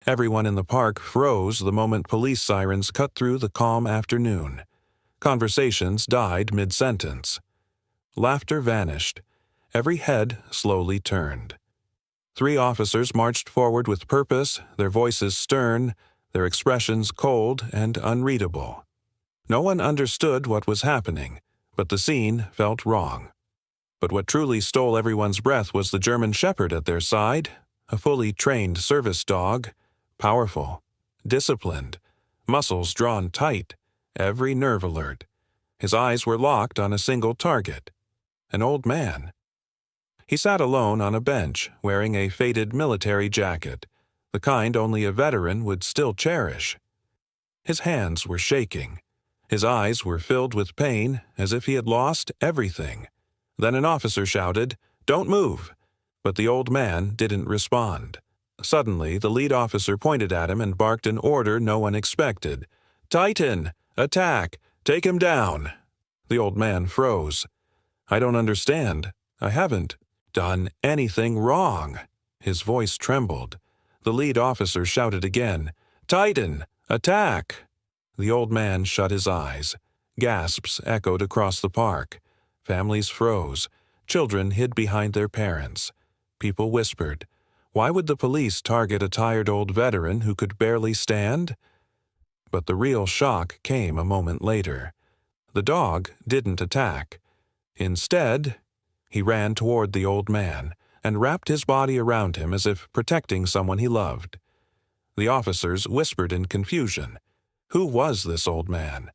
Everyone in the park froze the moment police sirens cut through the calm afternoon. Conversations died mid-sentence. Laughter vanished. Every head slowly turned. 3 officers marched forward with purpose, their voices stern, their expressions cold and unreadable. No one understood what was happening, but the scene felt wrong. But what truly stole everyone's breath was the German Shepherd at their side, a fully trained service dog, powerful, disciplined, muscles drawn tight, every nerve alert. His eyes were locked on a single target, an old man. He sat alone on a bench, wearing a faded military jacket, the kind only a veteran would still cherish. His hands were shaking. His eyes were filled with pain, as if he had lost everything. Then an officer shouted, "Don't move!" But the old man didn't respond. Suddenly, the lead officer pointed at him and barked an order no one expected. "Titan! Attack! Take him down!" The old man froze. "I don't understand. I haven't done anything wrong." His voice trembled. The lead officer shouted again, "Titan! Attack!" The old man shut his eyes. Gasps echoed across the park. Families froze. Children hid behind their parents. People whispered, "Why would the police target a tired old veteran who could barely stand?" But the real shock came a moment later. The dog didn't attack. Instead, he ran toward the old man and wrapped his body around him as if protecting someone he loved. The officers whispered in confusion. Who was this old man?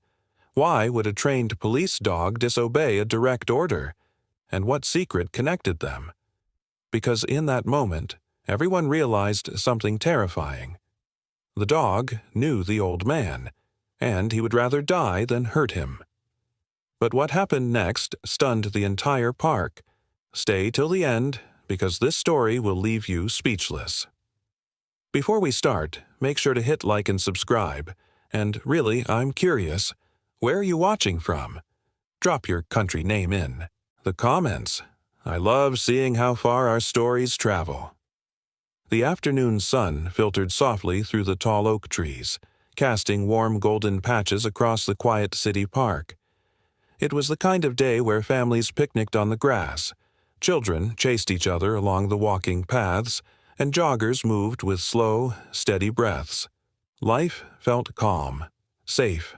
Why would a trained police dog disobey a direct order? And what secret connected them? Because in that moment, everyone realized something terrifying. The dog knew the old man, and he would rather die than hurt him. But what happened next stunned the entire park. Stay till the end, because this story will leave you speechless. Before we start, make sure to hit like and subscribe. And really, I'm curious, where are you watching from? Drop your country name in the comments. I love seeing how far our stories travel. The afternoon sun filtered softly through the tall oak trees, casting warm golden patches across the quiet city park. It was the kind of day where families picnicked on the grass, children chased each other along the walking paths, and joggers moved with slow, steady breaths. Life felt calm, safe,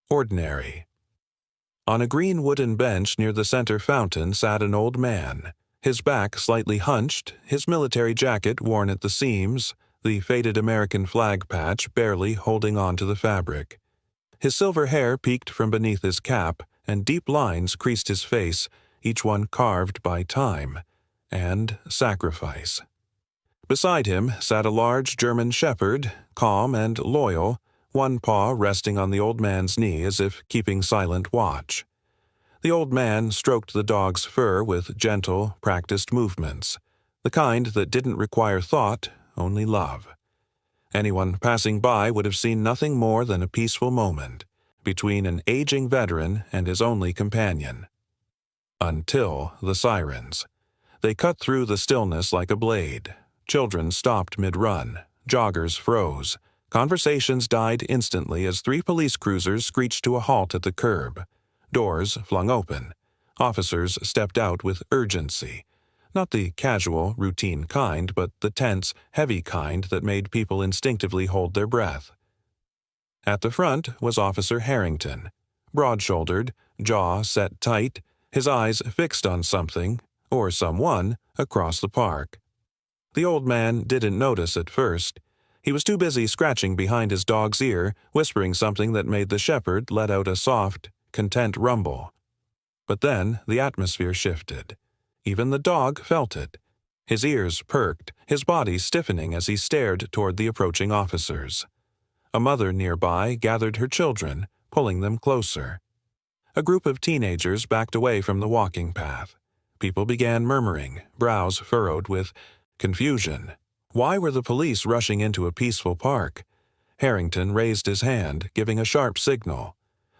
ordinary. On a green wooden bench near the center fountain sat an old man, his back slightly hunched, his military jacket worn at the seams, the faded American flag patch barely holding on to the fabric. His silver hair peeked from beneath his cap, and deep lines creased his face, each one carved by time and sacrifice. Beside him sat a large German shepherd, calm and loyal, one paw resting on the old man's knee as if keeping silent watch. The old man stroked the dog's fur with gentle, practiced movements, the kind that didn't require thought, only love. Anyone passing by would have seen nothing more than a peaceful moment between an aging veteran and his only companion. Until the sirens. They cut through the stillness like a blade. Children stopped mid-run. Joggers froze. Conversations died instantly as 3 police cruisers screeched to a halt at the curb. Doors flung open. Officers stepped out with urgency. Not the casual, routine kind, but the tense, heavy kind that made people instinctively hold their breath. At the front was Officer Harrington, broad-shouldered, jaw set tight, his eyes fixed on something, or someone, across the park. The old man didn't notice at first. He was too busy scratching behind his dog's ear, whispering something that made the shepherd let out a soft, content rumble. But then the atmosphere shifted. Even the dog felt it. His ears perked, his body stiffening as he stared toward the approaching officers. A mother nearby gathered her children, pulling them closer. A group of teenagers backed away from the walking path. People began murmuring, brows furrowed with confusion. Why were the police rushing into a peaceful park? Harrington raised his hand, giving a sharp signal.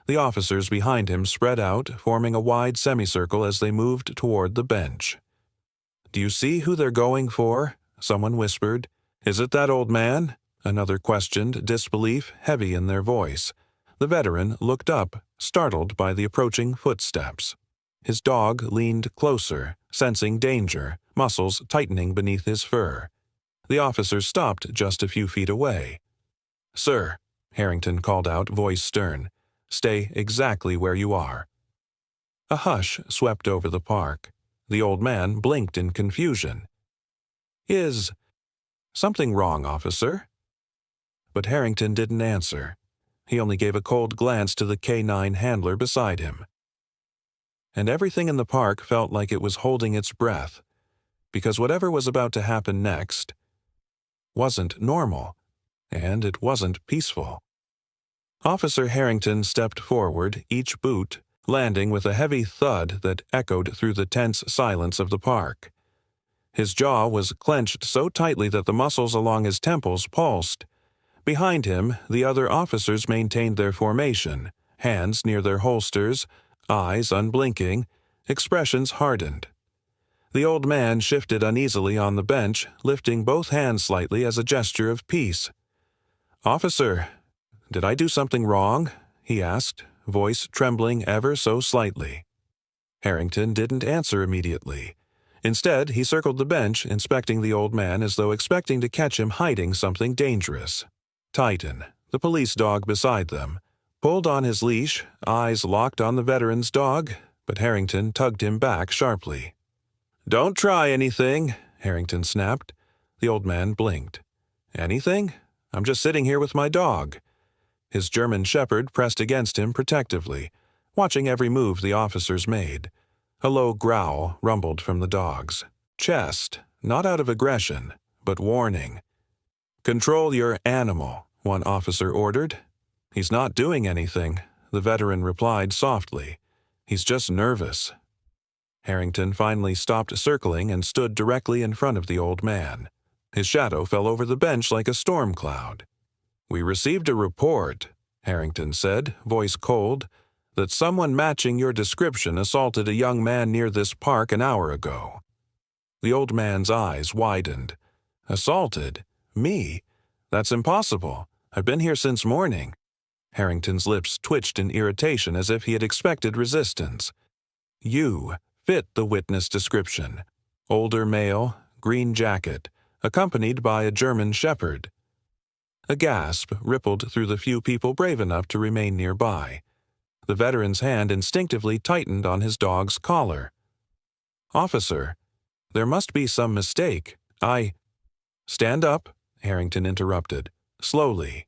The officers behind him spread out, forming a wide semicircle as they moved toward the bench. "Do you see who they're going for?" someone whispered. "Is it that old man? Another questioned, disbelief heavy in their voice. The veteran looked up, startled by the approaching footsteps. His dog leaned closer, sensing danger, muscles tightening beneath his fur. The officers stopped just a few feet away. "Sir," Harrington called out, voice stern, "stay exactly where you are." A hush swept over the park. The old man blinked in confusion. "Is something wrong, officer?" But Harrington didn't answer. He only gave a cold glance to the K-9 handler beside him. And everything in the park felt like it was holding its breath, because whatever was about to happen next wasn't normal, and it wasn't peaceful. Officer Harrington stepped forward, each boot landing with a heavy thud that echoed through the tense silence of the park. His jaw was clenched so tightly that the muscles along his temples pulsed. Behind him, the other officers maintained their formation, hands near their holsters, eyes unblinking, expressions hardened. The old man shifted uneasily on the bench, lifting both hands slightly as a gesture of peace. "Officer, did I do something wrong?" he asked, voice trembling ever so slightly. Harrington didn't answer immediately. Instead, he circled the bench, inspecting the old man as though expecting to catch him hiding something dangerous. Titan, the police dog beside them, pulled on his leash, eyes locked on the veteran's dog, but Harrington tugged him back sharply. "Don't try anything," Harrington snapped. The old man blinked. "Anything? I'm just sitting here with my dog." His German shepherd pressed against him protectively, watching every move the officers made. A low growl rumbled from the dog's chest, not out of aggression, but warning. "Control your animal," one officer ordered. "He's not doing anything," the veteran replied softly. "He's just nervous." Harrington finally stopped circling and stood directly in front of the old man. His shadow fell over the bench like a storm cloud. "We received a report," Harrington said, voice cold, "that someone matching your description assaulted a young man near this park an hour ago." The old man's eyes widened. "Assaulted? Me? That's impossible. I've been here since morning." Harrington's lips twitched in irritation as if he had expected resistance. "You fit the witness description. Older male, green jacket, accompanied by a German shepherd." A gasp rippled through the few people brave enough to remain nearby. The veteran's hand instinctively tightened on his dog's collar. "Officer, there must be some mistake. "Stand up," Harrington interrupted, slowly.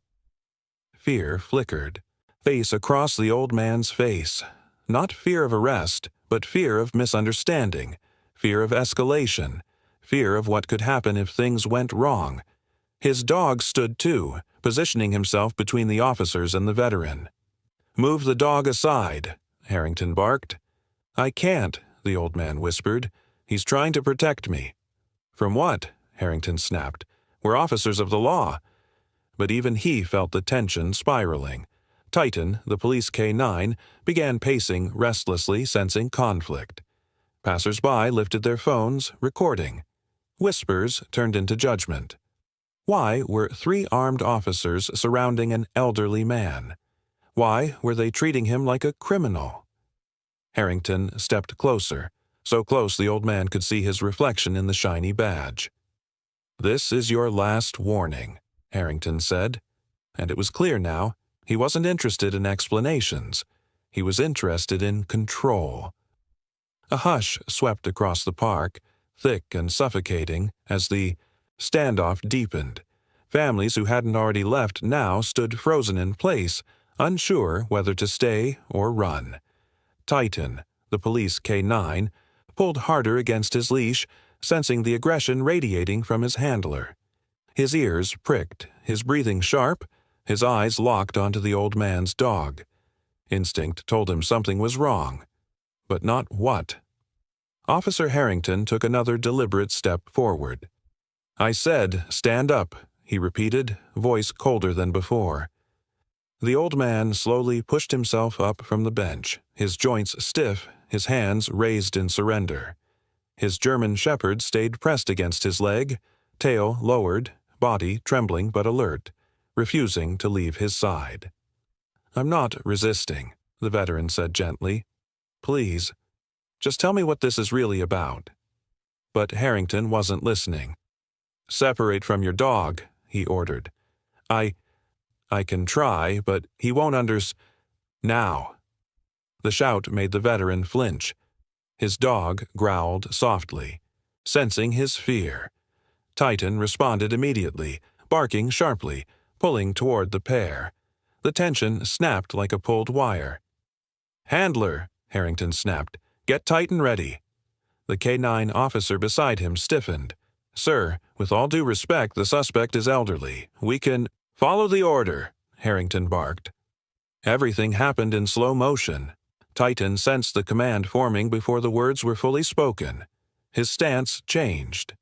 Fear flickered, face across the old man's face. Not fear of arrest, but fear of misunderstanding, fear of escalation, fear of what could happen if things went wrong. His dog stood too, positioning himself between the officers and the veteran. "Move the dog aside," Harrington barked. "I can't," the old man whispered. "He's trying to protect me." "From what?" Harrington snapped. "We're officers of the law." But even he felt the tension spiraling. Titan, the police K-9, began pacing restlessly, sensing conflict. Passers-by lifted their phones, recording. Whispers turned into judgment. Why were 3 armed officers surrounding an elderly man? Why were they treating him like a criminal? Harrington stepped closer, so close the old man could see his reflection in the shiny badge. "This is your last warning," Harrington said. And it was clear now, he wasn't interested in explanations. He was interested in control. A hush swept across the park, thick and suffocating, as the standoff deepened. Families who hadn't already left now stood frozen in place, unsure whether to stay or run. Titan, the police K-9, pulled harder against his leash, sensing the aggression radiating from his handler. His ears pricked, his breathing sharp, his eyes locked onto the old man's dog. Instinct told him something was wrong. But not what. Officer Harrington took another deliberate step forward. "I said, stand up," he repeated, voice colder than before. The old man slowly pushed himself up from the bench, his joints stiff, his hands raised in surrender. His German shepherd stayed pressed against his leg, tail lowered, body trembling but alert, refusing to leave his side. "I'm not resisting," the veteran said gently. "Please, just tell me what this is really about." But Harrington wasn't listening. "Separate from your dog," he ordered. I can try, but he won't now." The shout made the veteran flinch. His dog growled softly, sensing his fear. Titan responded immediately, barking sharply, pulling toward the pair. The tension snapped like a pulled wire. "Handler," Harrington snapped, "get Titan ready." The K-9 officer beside him stiffened. "Sir, with all due respect, the suspect is elderly. We can—" "Follow the order," Harrington barked. Everything happened in slow motion. Titan sensed the command forming before the words were fully spoken. His stance changed.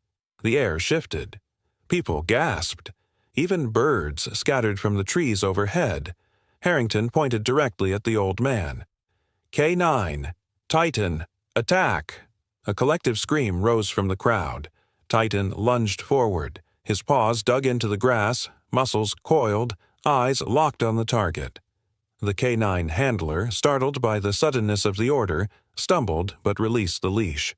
The air shifted. People gasped. Even birds scattered from the trees overhead. Harrington pointed directly at the old man. "K-9, Titan, attack!" A collective scream rose from the crowd. Titan lunged forward. His paws dug into the grass, muscles coiled, eyes locked on the target. The K-9 handler, startled by the suddenness of the order, stumbled but released the leash.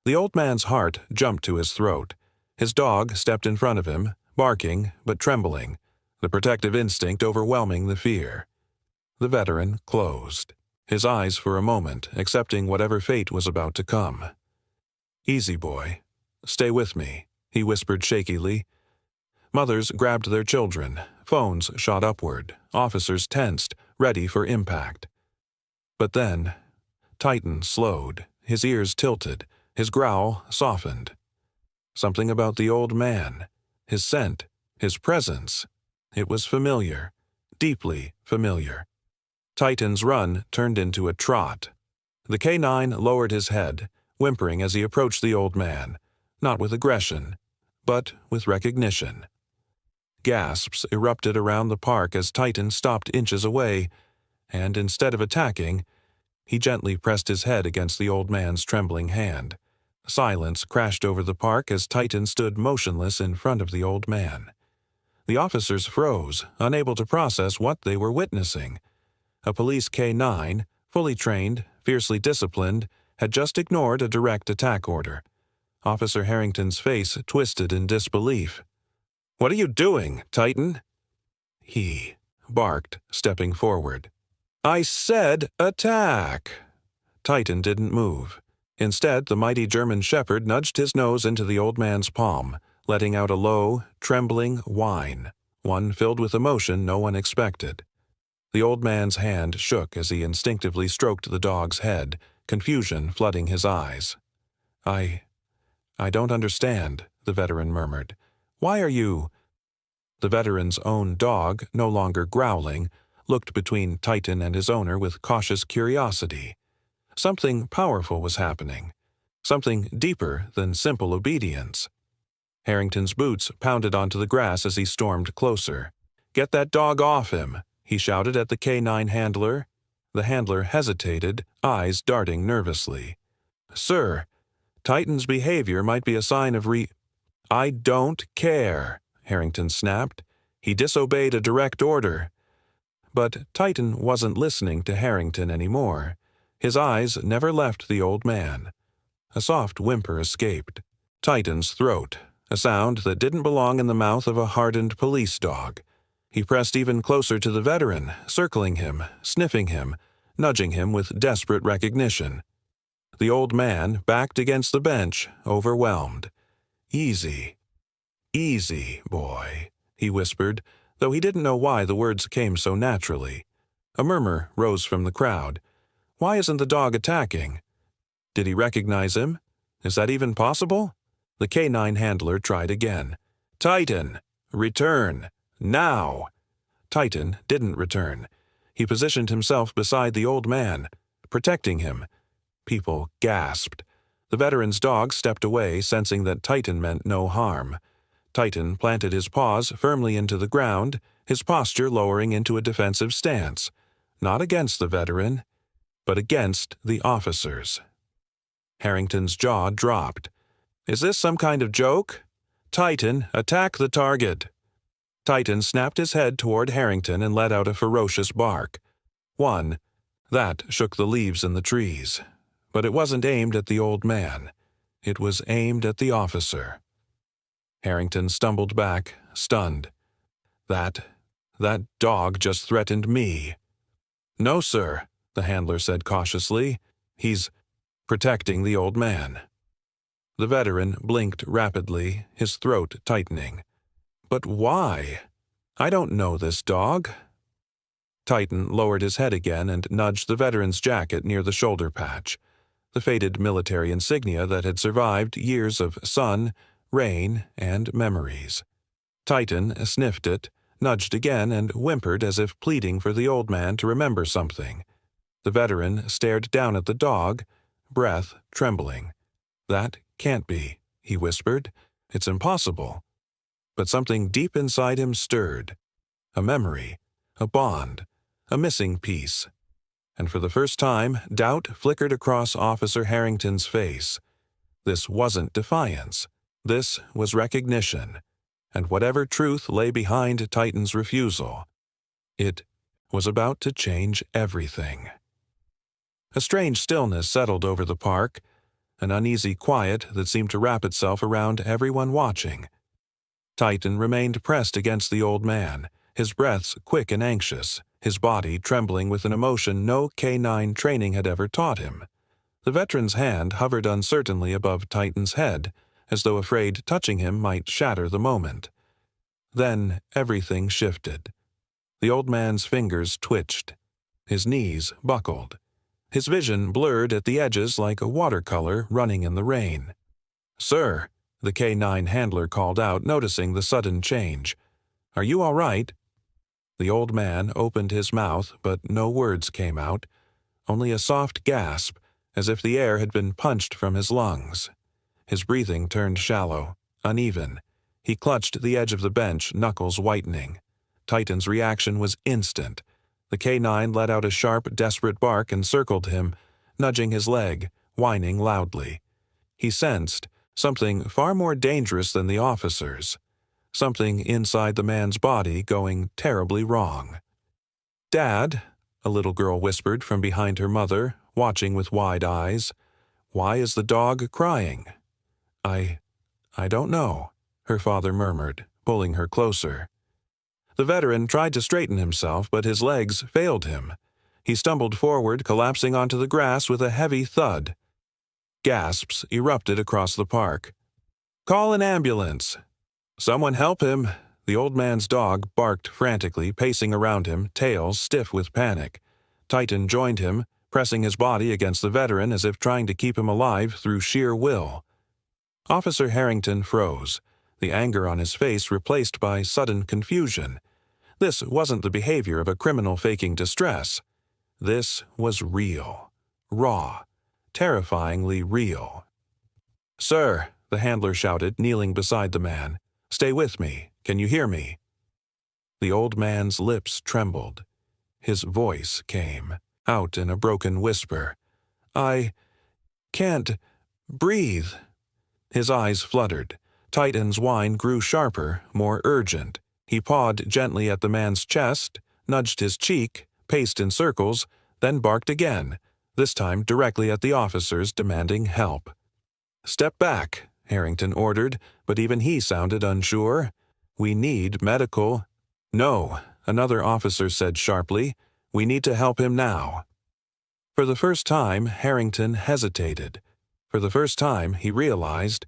The old man's heart jumped to his throat. His dog stepped in front of him, barking but trembling, the protective instinct overwhelming the fear. The veteran closed, his eyes for a moment accepting whatever fate was about to come. "Easy, boy. Stay with me," he whispered shakily. Mothers grabbed their children, phones shot upward, officers tensed, ready for impact. But then, Titan slowed, his ears tilted, his growl softened. Something about the old man, his scent, his presence. It was familiar, deeply familiar. Titan's run turned into a trot. The K-9 lowered his head, whimpering as he approached the old man, not with aggression, but with recognition. Gasps erupted around the park as Titan stopped inches away, and instead of attacking, he gently pressed his head against the old man's trembling hand. Silence crashed over the park as Titan stood motionless in front of the old man. The officers froze, unable to process what they were witnessing. A police K-9, fully trained, fiercely disciplined, had just ignored a direct attack order. Officer Harrington's face twisted in disbelief. "What are you doing, Titan?" He barked, stepping forward. "I said attack!" Titan didn't move. Instead, the mighty German shepherd nudged his nose into the old man's palm, letting out a low, trembling whine, one filled with emotion no one expected. The old man's hand shook as he instinctively stroked the dog's head, confusion flooding his eyes. I don't understand," the veteran murmured. "Why are you—" The veteran's own dog, no longer growling, looked between Titan and his owner with cautious curiosity. Something powerful was happening. Something deeper than simple obedience. Harrington's boots pounded onto the grass as he stormed closer. "Get that dog off him," he shouted at the K-9 handler. The handler hesitated, eyes darting nervously. "Sir, Titan's behavior might be a sign of "I don't care," Harrington snapped. He disobeyed a direct order. But Titan wasn't listening to Harrington anymore. His eyes never left the old man. A soft whimper escaped. Titan's throat, a sound that didn't belong in the mouth of a hardened police dog. He pressed even closer to the veteran, circling him, sniffing him, nudging him with desperate recognition. The old man backed against the bench, overwhelmed. "Easy, easy, boy," he whispered, though he didn't know why the words came so naturally. A murmur rose from the crowd. Why isn't the dog attacking? Did he recognize him? Is that even possible? The K-9 handler tried again. "Titan, return, now!" Titan didn't return. He positioned himself beside the old man, protecting him. People gasped. The veteran's dog stepped away, sensing that Titan meant no harm. Titan planted his paws firmly into the ground, his posture lowering into a defensive stance, not against the veteran, but against the officers. Harrington's jaw dropped. "Is this some kind of joke?" Titan, attack the target! Titan snapped his head toward Harrington and let out a ferocious bark. One. That shook the leaves in the trees. But it wasn't aimed at the old man. It was aimed at the officer. Harrington stumbled back, stunned. That dog just threatened me. No, sir, the handler said cautiously. He's protecting the old man. The veteran blinked rapidly, his throat tightening. But why? I don't know this dog. Titan lowered his head again and nudged the veteran's jacket near the shoulder patch, the faded military insignia that had survived years of sun, rain, and memories. Titan sniffed it, nudged again, and whimpered as if pleading for the old man to remember something. The veteran stared down at the dog, breath trembling. That can't be, he whispered. It's impossible. But something deep inside him stirred. A memory, a bond, a missing piece. And for the first time, doubt flickered across Officer Harrington's face. This wasn't defiance. This was recognition. And whatever truth lay behind Titan's refusal, it was about to change everything. A strange stillness settled over the park, an uneasy quiet that seemed to wrap itself around everyone watching. Titan remained pressed against the old man, his breaths quick and anxious, his body trembling with an emotion no canine training had ever taught him. The veteran's hand hovered uncertainly above Titan's head, as though afraid touching him might shatter the moment. Then everything shifted. The old man's fingers twitched. His knees buckled. His vision blurred at the edges like a watercolor running in the rain. "Sir," the K-9 handler called out, noticing the sudden change. "Are you all right?" The old man opened his mouth, but no words came out, only a soft gasp, as if the air had been punched from his lungs. His breathing turned shallow, uneven. He clutched the edge of the bench, knuckles whitening. Titan's reaction was instant. The K-9 let out a sharp, desperate bark and circled him, nudging his leg, whining loudly. He sensed something far more dangerous than the officers, something inside the man's body going terribly wrong. "Dad," a little girl whispered from behind her mother, watching with wide eyes. "Why is the dog crying?" I don't know," her father murmured, pulling her closer. The veteran tried to straighten himself, but his legs failed him. He stumbled forward, collapsing onto the grass with a heavy thud. Gasps erupted across the park. "Call an ambulance!" "Someone help him!" The old man's dog barked frantically, pacing around him, tail stiff with panic. Titan joined him, pressing his body against the veteran as if trying to keep him alive through sheer will. Officer Harrington froze, the anger on his face replaced by sudden confusion. This wasn't the behavior of a criminal faking distress. This was real, raw, terrifyingly real. "Sir," the handler shouted, kneeling beside the man. "Stay with me. Can you hear me?" The old man's lips trembled. His voice came, out in a broken whisper. "I can't breathe." His eyes fluttered. Titan's whine grew sharper, more urgent. He pawed gently at the man's chest, nudged his cheek, paced in circles, then barked again, this time directly at the officers, demanding help. "Step back," Harrington ordered, but even he sounded unsure. "We need medical—" "No," another officer said sharply. "We need to help him now." For the first time, Harrington hesitated. For the first time, he realized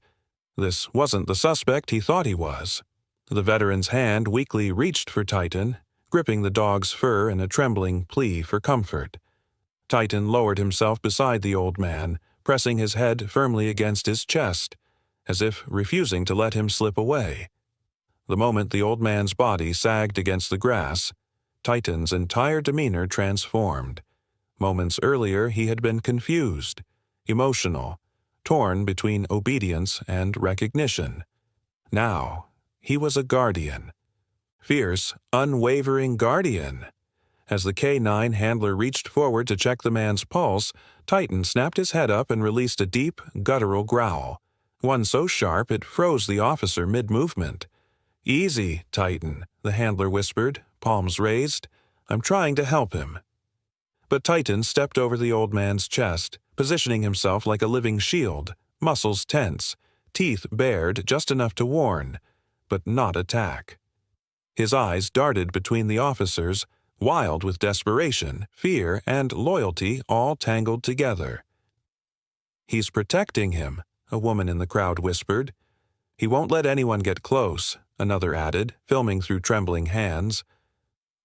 this wasn't the suspect he thought he was. The veteran's hand weakly reached for Titan, gripping the dog's fur in a trembling plea for comfort. Titan lowered himself beside the old man, pressing his head firmly against his chest, as if refusing to let him slip away. The moment the old man's body sagged against the grass, Titan's entire demeanor transformed. Moments earlier, he had been confused, emotional, torn between obedience and recognition. Now, he was a guardian. Fierce, unwavering guardian. As the K-9 handler reached forward to check the man's pulse, Titan snapped his head up and released a deep, guttural growl. one so sharp it froze the officer mid-movement. "Easy, Titan," the handler whispered, palms raised. "I'm trying to help him." But Titan stepped over the old man's chest, positioning himself like a living shield, muscles tense, teeth bared just enough to warn, but not attack. His eyes darted between the officers, wild with desperation, fear, and loyalty all tangled together. "He's protecting him," a woman in the crowd whispered. "He won't let anyone get close," another added, filming through trembling hands.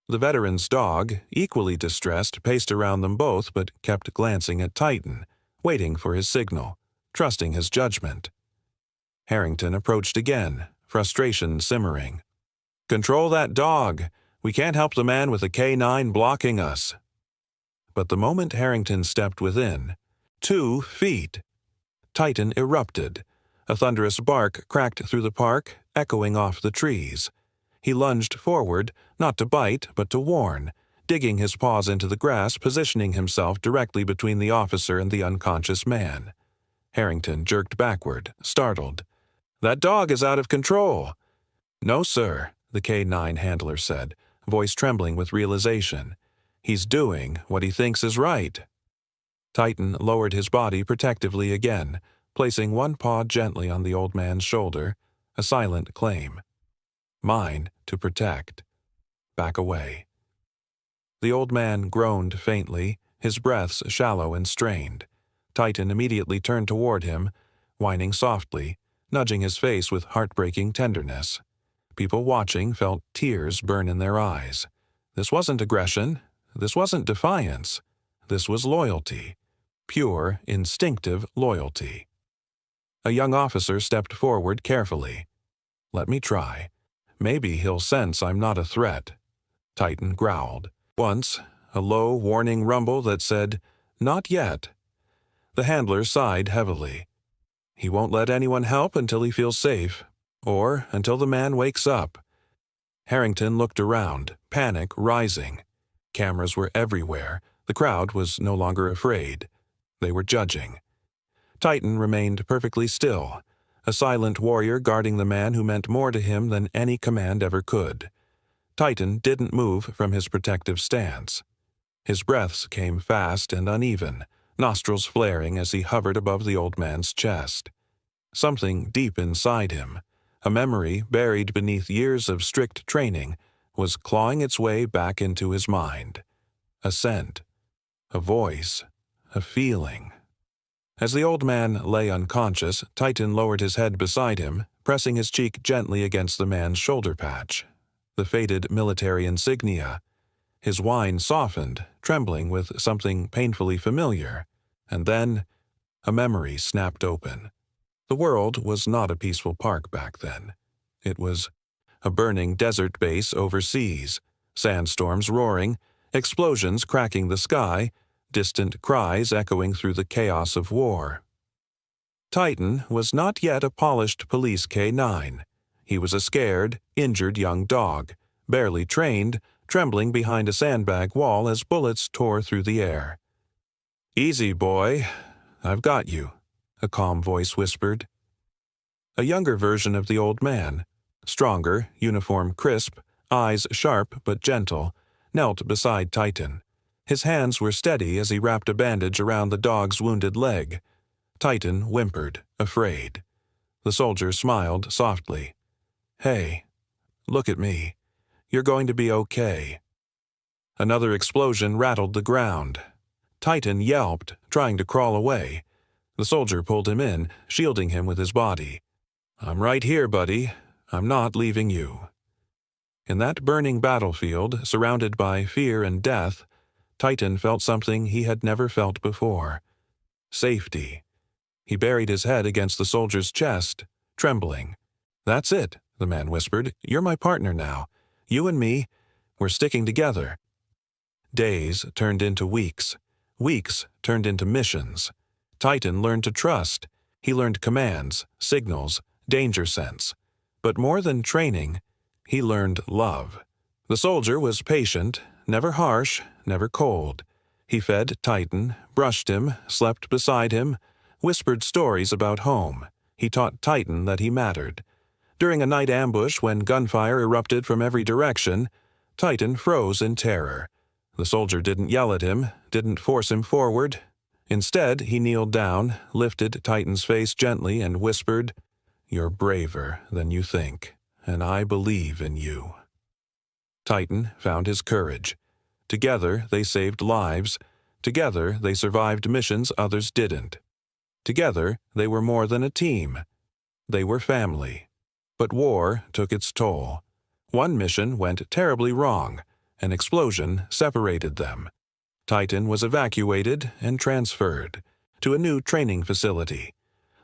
The veteran's dog, equally distressed, paced around them both but kept glancing at Titan, waiting for his signal, trusting his judgment. Harrington approached again, frustration simmering. "Control that dog. We can't help the man with a K9 blocking us." But the moment Harrington stepped within, 2 feet, Titan erupted. A thunderous bark cracked through the park, echoing off the trees. He lunged forward, not to bite, but to warn, digging his paws into the grass, positioning himself directly between the officer and the unconscious man. Harrington jerked backward, startled. "That dog is out of control." "No, sir," the K9 handler said, voice trembling with realization. "He's doing what he thinks is right." Titan lowered his body protectively again, placing one paw gently on the old man's shoulder, a silent claim. "Mine to protect. Back away." The old man groaned faintly, his breaths shallow and strained. Titan immediately turned toward him, whining softly, nudging his face with heartbreaking tenderness. People watching felt tears burn in their eyes. This wasn't aggression. This wasn't defiance. This was loyalty. Pure, instinctive loyalty. A young officer stepped forward carefully. "Let me try. Maybe he'll sense I'm not a threat." Titan growled. Once, a low, warning rumble that said, "Not yet." The handler sighed heavily. "He won't let anyone help until he feels safe, or until the man wakes up." Harrington looked around, panic rising. Cameras were everywhere. The crowd was no longer afraid. They were judging. Titan remained perfectly still, a silent warrior guarding the man who meant more to him than any command ever could. Titan didn't move from his protective stance. His breaths came fast and uneven, nostrils flaring as he hovered above the old man's chest. Something deep inside him, a memory buried beneath years of strict training, was clawing its way back into his mind. A scent, a voice, a feeling. As the old man lay unconscious, Titan lowered his head beside him, pressing his cheek gently against the man's shoulder patch. The faded military insignia. His whine softened, trembling with something painfully familiar. And then, a memory snapped open. The world was not a peaceful park back then. It was a burning desert base overseas, sandstorms roaring, explosions cracking the sky, distant cries echoing through the chaos of war. Titan was not yet a polished police K9. He was a scared, injured young dog, barely trained, trembling behind a sandbag wall as bullets tore through the air. "Easy, boy. I've got you," a calm voice whispered. A younger version of the old man, stronger, uniform crisp, eyes sharp but gentle, knelt beside Titan. His hands were steady as he wrapped a bandage around the dog's wounded leg. Titan whimpered, afraid. The soldier smiled softly. "Hey, look at me. You're going to be okay." Another explosion rattled the ground. Titan yelped, trying to crawl away. The soldier pulled him in, shielding him with his body. "I'm right here, buddy. I'm not leaving you." In that burning battlefield, surrounded by fear and death, Titan felt something he had never felt before. Safety. He buried his head against the soldier's chest, trembling. "That's it," the man whispered. "You're my partner now. You and me, we're sticking together." Days turned into weeks. Weeks turned into missions. Titan learned to trust. He learned commands, signals, danger sense. But more than training, he learned love. The soldier was patient, never harsh, never cold. He fed Titan, brushed him, slept beside him, whispered stories about home. He taught Titan that he mattered. During a night ambush when gunfire erupted from every direction, Titan froze in terror. The soldier didn't yell at him, didn't force him forward. Instead, he kneeled down, lifted Titan's face gently, and whispered, "You're braver than you think, and I believe in you." Titan found his courage. Together, they saved lives. Together, they survived missions others didn't. Together, they were more than a team. They were family. But war took its toll. One mission went terribly wrong. An explosion separated them. Titan was evacuated and transferred to a new training facility.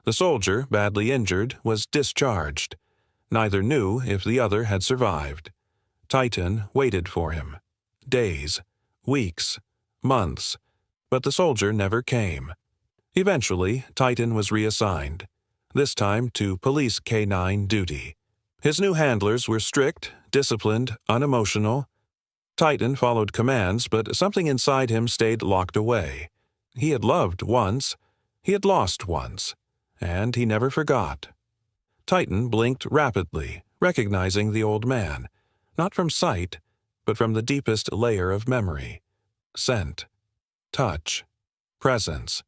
The soldier, badly injured, was discharged. Neither knew if the other had survived. Titan waited for him. Days, weeks, months, but the soldier never came. Eventually, Titan was reassigned, this time to police K-9 duty. His new handlers were strict, disciplined, unemotional. Titan followed commands, but something inside him stayed locked away. He had loved once, he had lost once, and he never forgot. Titan blinked rapidly, recognizing the old man, not from sight, but from the deepest layer of memory. Scent, touch, presence.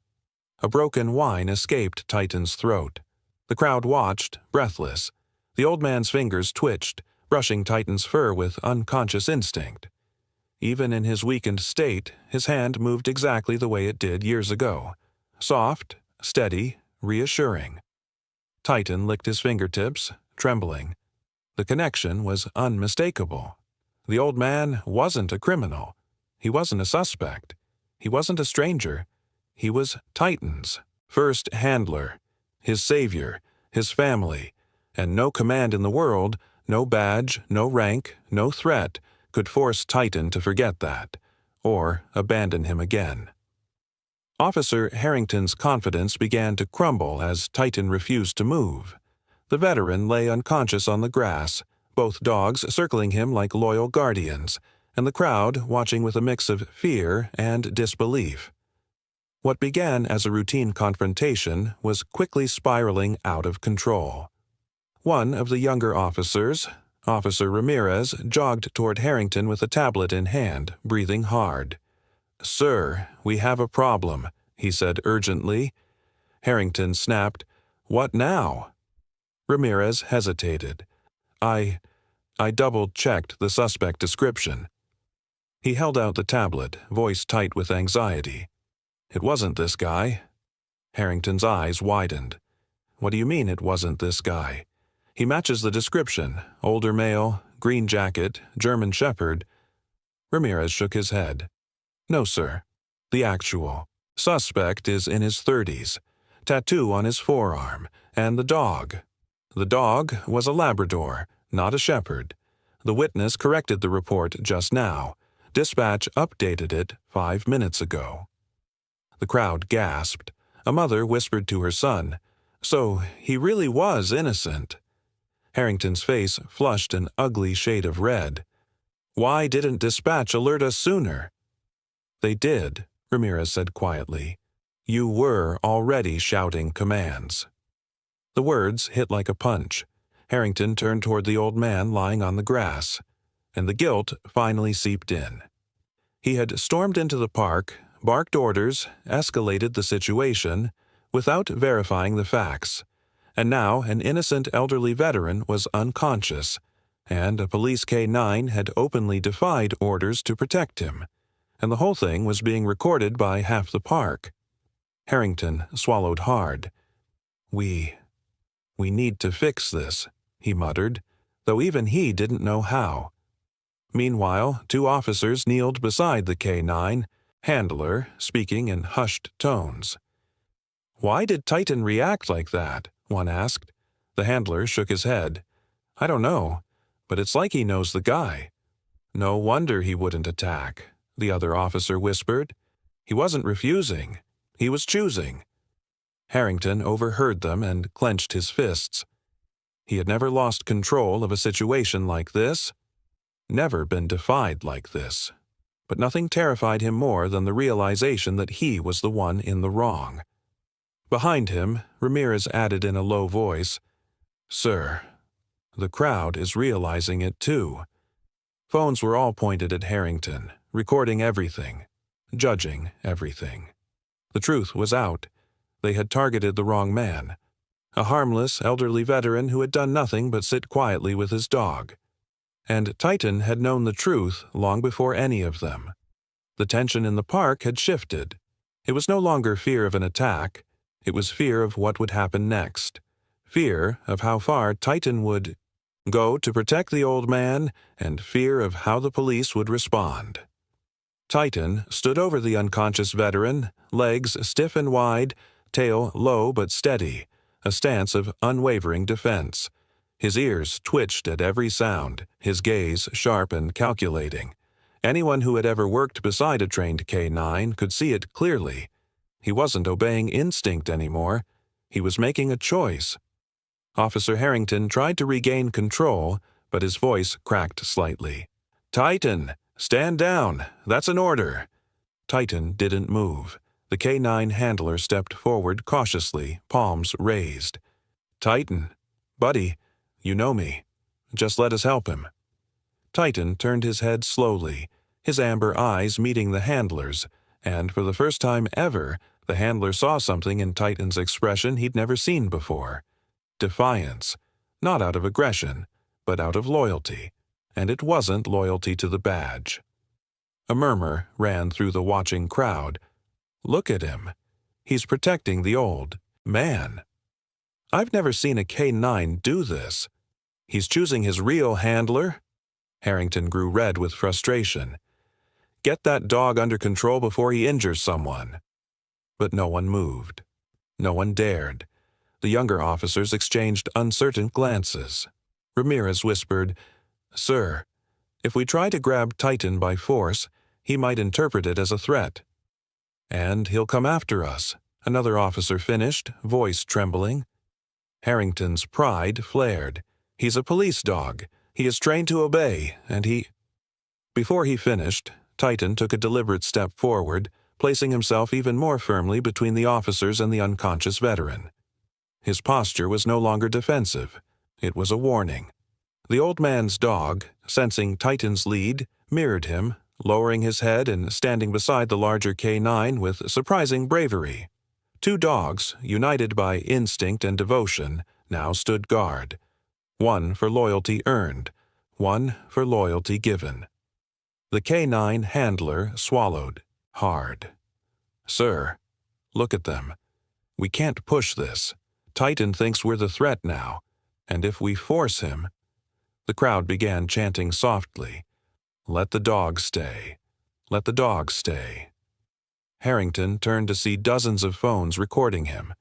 A broken whine escaped Titan's throat. The crowd watched, breathless. The old man's fingers twitched, brushing Titan's fur with unconscious instinct. Even in his weakened state, his hand moved exactly the way it did years ago. Soft, steady, reassuring. Titan licked his fingertips, trembling. The connection was unmistakable. The old man wasn't a criminal. He wasn't a suspect. He wasn't a stranger. He was Titan's first handler, his savior, his family, and no command in the world, no badge, no rank, no threat, could force Titan to forget that, or abandon him again. Officer Harrington's confidence began to crumble as Titan refused to move. The veteran lay unconscious on the grass, both dogs circling him like loyal guardians, and the crowd watching with a mix of fear and disbelief. What began as a routine confrontation was quickly spiraling out of control. One of the younger officers, Officer Ramirez, jogged toward Harrington with a tablet in hand, breathing hard. "Sir, we have a problem," he said urgently. Harrington snapped, "What now?" Ramirez hesitated. I double-checked the suspect description." He held out the tablet, voice tight with anxiety. "It wasn't this guy." Harrington's eyes widened. "What do you mean it wasn't this guy? He matches the description, older male, green jacket, German Shepherd." Ramirez shook his head. "No, sir. The actual suspect is in his 30s, tattoo on his forearm, and the dog. The dog was a Labrador, not a Shepherd. The witness corrected the report just now. Dispatch updated it 5 minutes ago." The crowd gasped. A mother whispered to her son, "So he really was innocent." Harrington's face flushed an ugly shade of red. "Why didn't dispatch alert us sooner?" "They did," Ramirez said quietly. "You were already shouting commands." The words hit like a punch. Harrington turned toward the old man lying on the grass, and the guilt finally seeped in. He had stormed into the park, barked orders, escalated the situation, without verifying the facts. And now an innocent elderly veteran was unconscious, and a police K-9 had openly defied orders to protect him, and the whole thing was being recorded by half the park. Harrington swallowed hard. We need to fix this," he muttered, though even he didn't know how. Meanwhile, 2 officers kneeled beside the K-9, handler speaking in hushed tones. "Why did Titan react like that?" one asked. The handler shook his head. "I don't know, but it's like he knows the guy." "No wonder he wouldn't attack," the other officer whispered. "He wasn't refusing. He was choosing." Harrington overheard them and clenched his fists. He had never lost control of a situation like this, never been defied like this. But nothing terrified him more than the realization that he was the one in the wrong. Behind him, Ramirez added in a low voice, "Sir, the crowd is realizing it too." Phones were all pointed at Harrington, recording everything, judging everything. The truth was out. They had targeted the wrong man, a harmless, elderly veteran who had done nothing but sit quietly with his dog. And Titan had known the truth long before any of them. The tension in the park had shifted. It was no longer fear of an attack. It was fear of what would happen next. Fear of how far Titan would go to protect the old man, and fear of how the police would respond. Titan stood over the unconscious veteran, legs stiff and wide, tail low but steady, a stance of unwavering defense. His ears twitched at every sound, his gaze sharp and calculating. Anyone who had ever worked beside a trained K-9 could see it clearly. He wasn't obeying instinct anymore. He was making a choice. Officer Harrington tried to regain control, but his voice cracked slightly. "Titan, stand down. That's an order." Titan didn't move. The K-9 handler stepped forward cautiously, palms raised. "Titan, buddy, you know me. Just let us help him." Titan turned his head slowly, his amber eyes meeting the handler's, and for the first time ever, the handler saw something in Titan's expression he'd never seen before. Defiance, not out of aggression, but out of loyalty, and it wasn't loyalty to the badge. A murmur ran through the watching crowd. "Look at him. He's protecting the old man. I've never seen a K-9 do this. He's choosing his real handler." Harrington grew red with frustration. "Get that dog under control before he injures someone." But no one moved. No one dared. The younger officers exchanged uncertain glances. Ramirez whispered, "Sir, if we try to grab Titan by force, he might interpret it as a threat." "And he'll come after us," another officer finished, voice trembling. Harrington's pride flared. "He's a police dog. He is trained to obey, and he—" Before he finished, Titan took a deliberate step forward, placing himself even more firmly between the officers and the unconscious veteran. His posture was no longer defensive. It was a warning. The old man's dog, sensing Titan's lead, mirrored him, lowering his head and standing beside the larger K-9 with surprising bravery. Two dogs, united by instinct and devotion, now stood guard. One for loyalty earned, one for loyalty given. The K-9 handler swallowed hard. "Sir, look at them. We can't push this. Titan thinks we're the threat now, and if we force him—" The crowd began chanting softly, "Let the dog stay. Let the dog stay." Harrington turned to see dozens of phones recording him.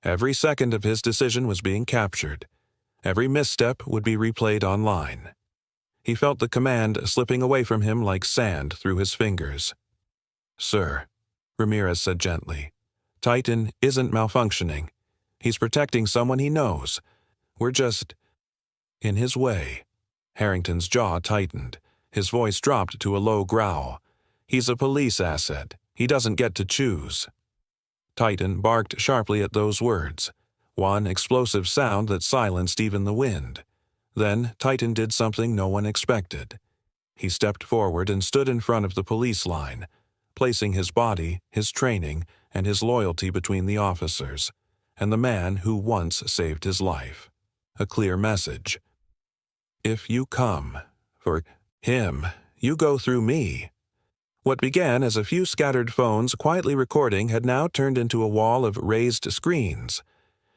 Every second of his decision was being captured. Every misstep would be replayed online. He felt the command slipping away from him like sand through his fingers. "Sir," Ramirez said gently, "Titan isn't malfunctioning. He's protecting someone he knows. We're just in his way." Harrington's jaw tightened. His voice dropped to a low growl. "He's a police asset. He doesn't get to choose." Titan barked sharply at those words, one explosive sound that silenced even the wind. Then Titan did something no one expected. He stepped forward and stood in front of the police line, placing his body, his training, and his loyalty between the officers and the man who once saved his life. A clear message. "If you come for him, you go through me." What began as a few scattered phones quietly recording had now turned into a wall of raised screens.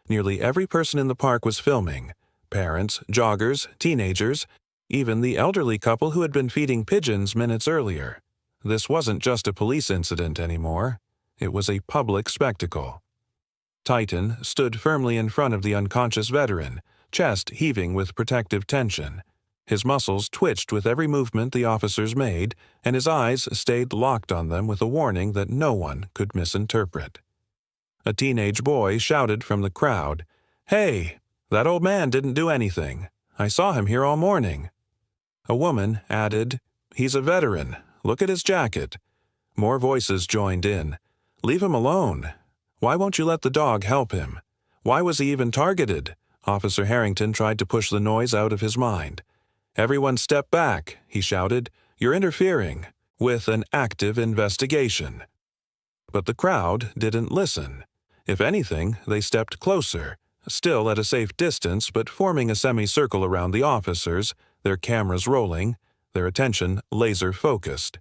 Nearly every person in the park was filming. Parents, joggers, teenagers, even the elderly couple who had been feeding pigeons minutes earlier. This wasn't just a police incident anymore. It was a public spectacle. Titan stood firmly in front of the unconscious veteran, chest heaving with protective tension. His muscles twitched with every movement the officers made, and his eyes stayed locked on them with a warning that no one could misinterpret. A teenage boy shouted from the crowd, "Hey, that old man didn't do anything. I saw him here all morning." A woman added, "He's a veteran. Look at his jacket." More voices joined in. "Leave him alone." Why won't you let the dog help him? Why was he even targeted? Officer Harrington tried to push the noise out of his mind. Everyone step back, he shouted. You're interfering with an active investigation. But the crowd didn't listen. If anything, they stepped closer, still at a safe distance but forming a semicircle around the officers, their cameras rolling, their attention laser-focused.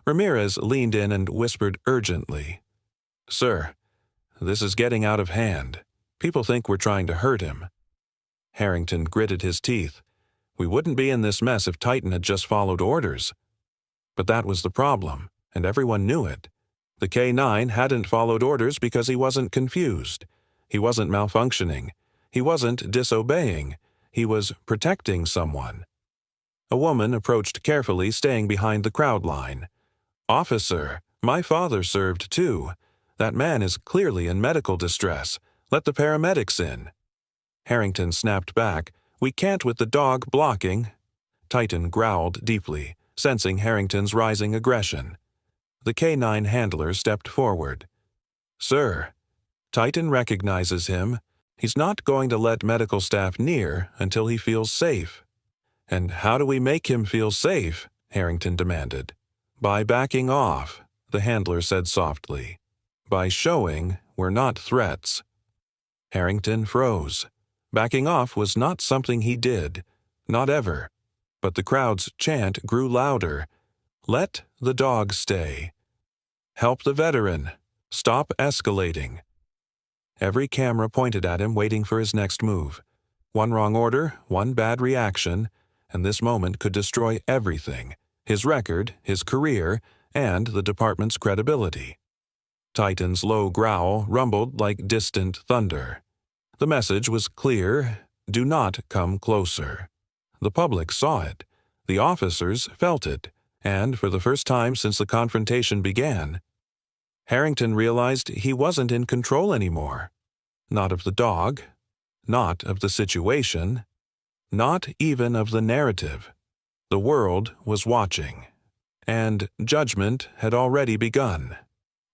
Ramirez leaned in and whispered urgently, "Sir, this is getting out of hand. People think we're trying to hurt him." Harrington gritted his teeth. We wouldn't be in this mess if Titan had just followed orders. But that was the problem, and everyone knew it. The K-9 hadn't followed orders because he wasn't confused. He wasn't malfunctioning. He wasn't disobeying. He was protecting someone. A woman approached carefully, staying behind the crowd line. "Officer, my father served too. That man is clearly in medical distress. Let the paramedics in." Harrington snapped back. "We can't with the dog blocking." Titan growled deeply, sensing Harrington's rising aggression. The K-9 handler stepped forward. "Sir, Titan recognizes him. He's not going to let medical staff near until he feels safe." "And how do we make him feel safe?" Harrington demanded. "By backing off," the handler said softly. "By showing we're not threats." Harrington froze. Backing off was not something he did, not ever. But the crowd's chant grew louder. "Let the dog stay. Help the veteran. Stop escalating." Every camera pointed at him, waiting for his next move. One wrong order, one bad reaction, and this moment could destroy everything: his record, his career, and the department's credibility. Titan's low growl rumbled like distant thunder. The message was clear: do not come closer. The public saw it. The officers felt it. And for the first time since the confrontation began, Harrington realized he wasn't in control anymore. Not of the dog, not of the situation, not even of the narrative. The world was watching, and judgment had already begun.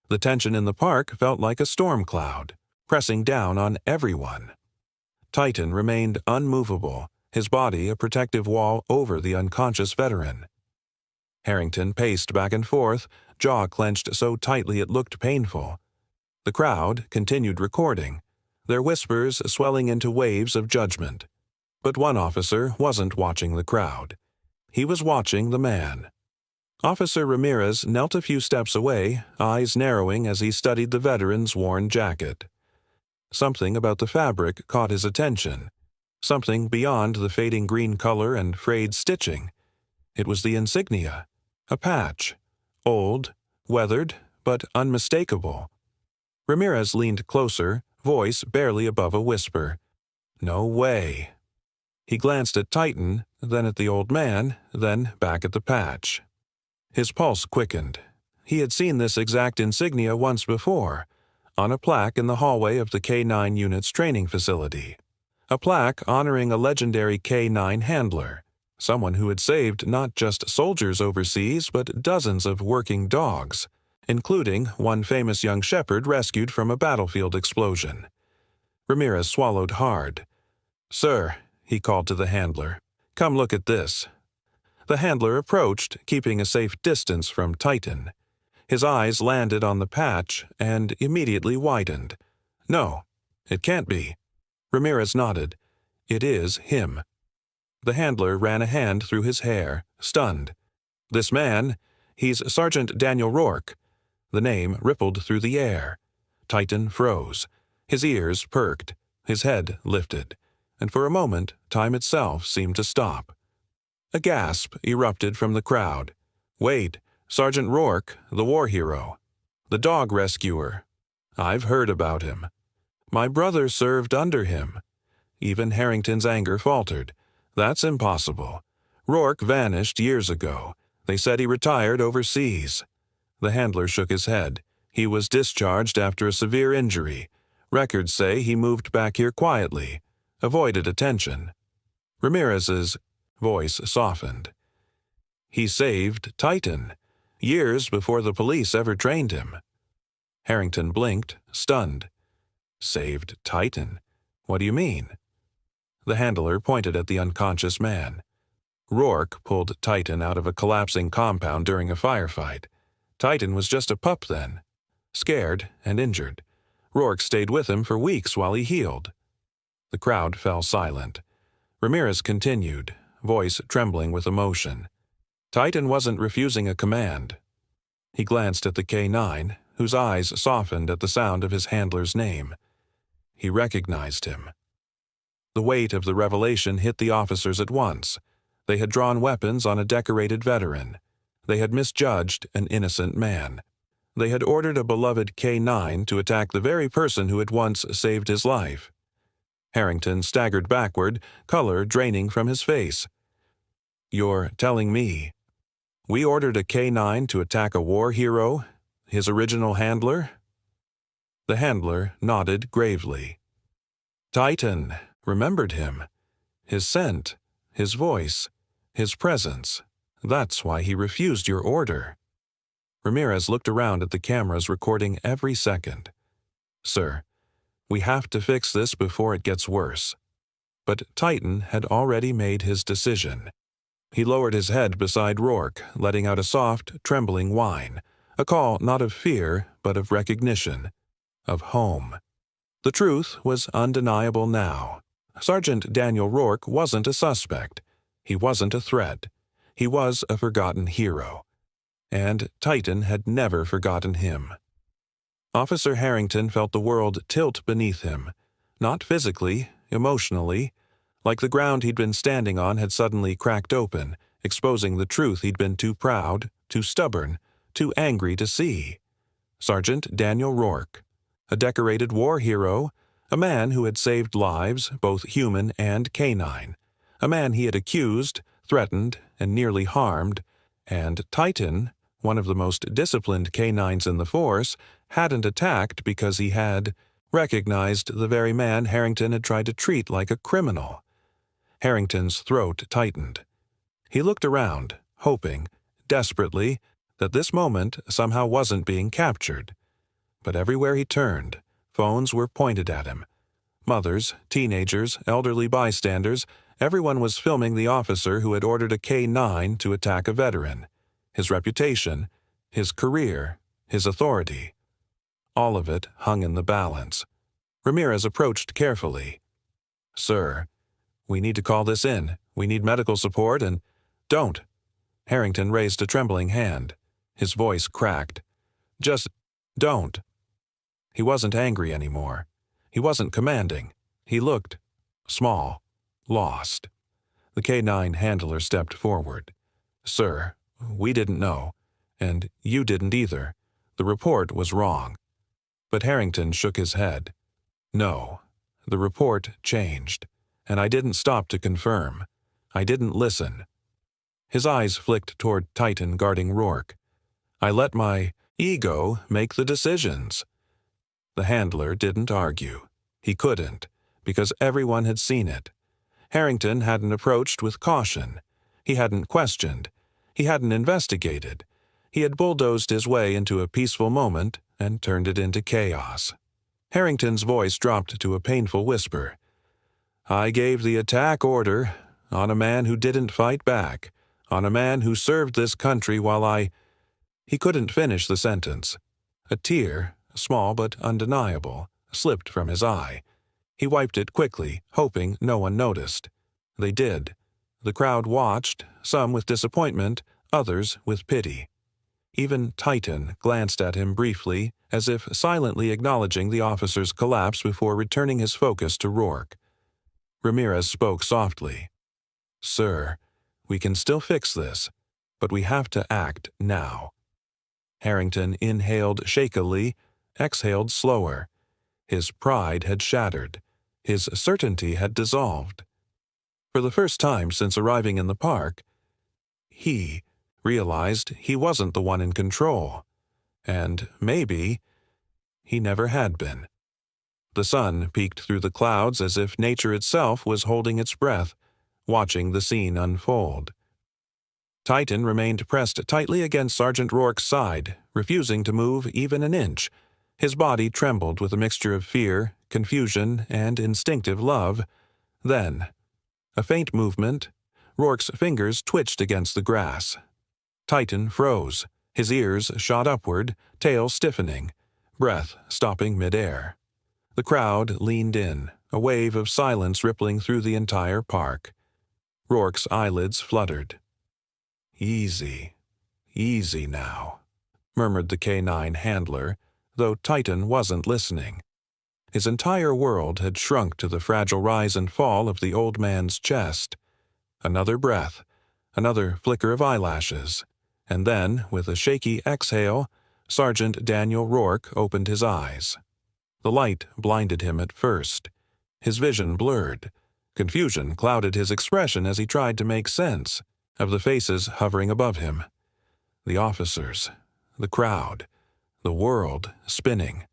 The tension in the park felt like a storm cloud, pressing down on everyone. Titan remained unmovable, his body a protective wall over the unconscious veteran. Harrington paced back and forth, jaw clenched so tightly it looked painful. The crowd continued recording, their whispers swelling into waves of judgment. But one officer wasn't watching the crowd. He was watching the man. Officer Ramirez knelt a few steps away, eyes narrowing as he studied the veteran's worn jacket. Something about the fabric caught his attention, something beyond the fading green color and frayed stitching. It was the insignia, a patch, old, weathered, but unmistakable. Ramirez leaned closer, voice barely above a whisper. "No way." He glanced at Titan, then at the old man, then back at the patch. His pulse quickened. He had seen this exact insignia once before, on a plaque in the hallway of the K-9 unit's training facility. A plaque honoring a legendary K-9 handler, someone who had saved not just soldiers overseas but dozens of working dogs, including one famous young shepherd rescued from a battlefield explosion. Ramirez swallowed hard. "Sir," he called to the handler, "come look at this." The handler approached, keeping a safe distance from Titan. His eyes landed on the patch and immediately widened. "No, it can't be." Ramirez nodded. "It is him." The handler ran a hand through his hair, stunned. "This man, he's Sergeant Daniel Rourke." The name rippled through the air. Titan froze. His ears perked, his head lifted, and for a moment time itself seemed to stop. A gasp erupted from the crowd. "Wait, Sergeant Rourke, the war hero. The dog rescuer. I've heard about him. My brother served under him." Even Harrington's anger faltered. "That's impossible. Rourke vanished years ago. They said he retired overseas." The handler shook his head. "He was discharged after a severe injury. Records say he moved back here quietly, avoided attention." Ramirez's voice softened. "He saved Titan, years before the police ever trained him." Harrington blinked, stunned. Saved Titan? What do you mean? The handler pointed at the unconscious man. Rourke pulled Titan out of a collapsing compound during a firefight. Titan was just a pup then. Scared and injured. Rourke stayed with him for weeks while he healed. The crowd fell silent. Ramirez continued, voice trembling with emotion. Titan wasn't refusing a command. He glanced at the K-9, whose eyes softened at the sound of his handler's name. He recognized him. The weight of the revelation hit the officers at once. They had drawn weapons on a decorated veteran. They had misjudged an innocent man. They had ordered a beloved K-9 to attack the very person who had once saved his life. Harrington staggered backward, color draining from his face. "You're telling me we ordered a K-9 to attack a war hero, his original handler?" The handler nodded gravely. Titan remembered him. His scent, his voice, his presence. That's why he refused your order. Ramirez looked around at the cameras recording every second. "Sir, we have to fix this before it gets worse." But Titan had already made his decision. He lowered his head beside Rourke, letting out a soft, trembling whine, a call not of fear, but of recognition, of home. The truth was undeniable now. Sergeant Daniel Rourke wasn't a suspect. He wasn't a threat. He was a forgotten hero. And Titan had never forgotten him. Officer Harrington felt the world tilt beneath him, not physically, emotionally, like the ground he'd been standing on had suddenly cracked open, exposing the truth he'd been too proud, too stubborn, too angry to see. Sergeant Daniel Rourke, a decorated war hero, a man who had saved lives, both human and canine, a man he had accused, threatened, and nearly harmed, and Titan, one of the most disciplined canines in the force, hadn't attacked because he had recognized the very man Harrington had tried to treat like a criminal. Harrington's throat tightened. He looked around, hoping, desperately, that this moment somehow wasn't being captured. But everywhere he turned, phones were pointed at him. Mothers, teenagers, elderly bystanders, everyone was filming the officer who had ordered a K-9 to attack a veteran. His reputation, his career, his authority. All of it hung in the balance. Ramirez approached carefully. "Sir, we need to call this in. We need medical support and—" "Don't." Harrington raised a trembling hand. His voice cracked. "Just don't." He wasn't angry anymore. He wasn't commanding. He looked small, lost. The K-9 handler stepped forward. "Sir, we didn't know, and you didn't either. The report was wrong." But Harrington shook his head. "No, the report changed, and I didn't stop to confirm. I didn't listen." His eyes flicked toward Titan guarding Rourke. "I let my ego make the decisions." The handler didn't argue. He couldn't, because everyone had seen it. Harrington hadn't approached with caution. He hadn't questioned. He hadn't investigated. He had bulldozed his way into a peaceful moment and turned it into chaos. Harrington's voice dropped to a painful whisper. "I gave the attack order on a man who didn't fight back, on a man who served this country while I—" He couldn't finish the sentence. A tear, small but undeniable, slipped from his eye. He wiped it quickly, hoping no one noticed. They did. The crowd watched, some with disappointment, others with pity. Even Titan glanced at him briefly, as if silently acknowledging the officer's collapse before returning his focus to Rourke. Ramirez spoke softly. "Sir, we can still fix this, but we have to act now." Harrington inhaled shakily, exhaled slower. His pride had shattered. His certainty had dissolved. For the first time since arriving in the park, he realized he wasn't the one in control. And maybe he never had been. The sun peeked through the clouds as if nature itself was holding its breath, watching the scene unfold. Titan remained pressed tightly against Sergeant Rourke's side, refusing to move even an inch. His body trembled with a mixture of fear, confusion, and instinctive love. Then, a faint movement. Rourke's fingers twitched against the grass. Titan froze, his ears shot upward, tail stiffening, breath stopping midair. The crowd leaned in, a wave of silence rippling through the entire park. Rourke's eyelids fluttered. "Easy, easy now," murmured the K9 handler, though Titan wasn't listening. His entire world had shrunk to the fragile rise and fall of the old man's chest. Another breath, another flicker of eyelashes, and then, with a shaky exhale, Sergeant Daniel Rourke opened his eyes. The light blinded him at first. His vision blurred. Confusion clouded his expression as he tried to make sense of the faces hovering above him. The officers, the crowd, the world spinning.